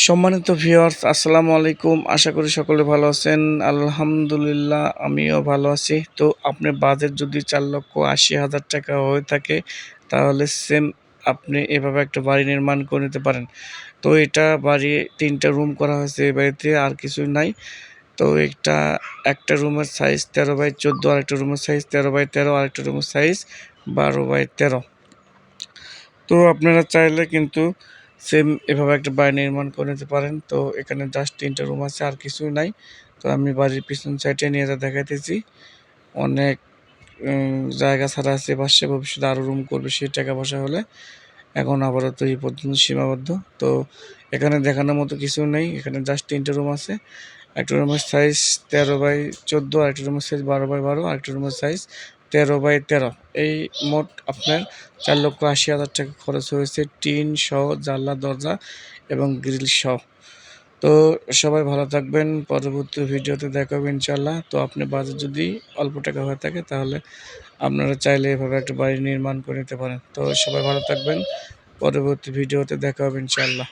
সম্মানিত ভিউয়ার্স, আসসালামু আলাইকুম। আশা করি সকলে ভালো আছেন। আলহামদুলিল্লাহ আমিও ভালো আছি। তো আপনার বাজেট যদি 4,80,000 টাকা হয়ে থাকে তাহলে সেম আপনি এভাবে একটা বাড়ি নির্মাণ করে নিতে পারেন। তো এটা বাড়ি ৩ টা রুম করা হয়েছে এই বাড়িতে, আর কিছুই নাই। তো একটা রুমের সাইজ 13/14, আরেকটা রুমের সাইজ 13/13, আরেকটা রুমের সাইজ 12/13। তো আপনারা চাইলে কিন্তু সেম এভাবে একটা বাড়ি নির্মাণ করে নিতে পারেন। তো এখানে জাস্ট ৩ টা রুম আছে, আর কিছুই নাই। তো আমি বাড়ির পিছন সাইডে নিয়ে দেখাইতেছি। অনেক জায়গা ছাড়া আছে পাশে, ভবিষ্যতে আরও রুম করবে সেই টাকা পয়সা হলে। এখন আপাতত এই পর্যন্ত সীমাবদ্ধ। তো এখানে দেখানোর মতো কিছু নেই। এখানে জাস্ট ৩ টা রুম আছে। একটা রুমের সাইজ 13/14, আরেকটা রুমের সাইজ 12/12, আরেকটা রুমের সাইজ 13/13। এই মোট আপনার 4,80,000 টাকা খরচ হয়েছে, টিন সহ, জানলা দরজা এবং গ্রিল সহ। তো সবাই ভালো থাকবেন, পরবর্তী ভিডিওতে দেখা হবে ইনশাল্লাহ। তো আপনি বাজেট যদি অল্প টাকা হয়ে থাকে তাহলে আপনারা চাইলে এভাবে একটা বাড়ি নির্মাণ করে নিতে পারেন। তো সবাই ভালো থাকবেন, পরবর্তী ভিডিওতে দেখা হবে ইনশাল্লাহ।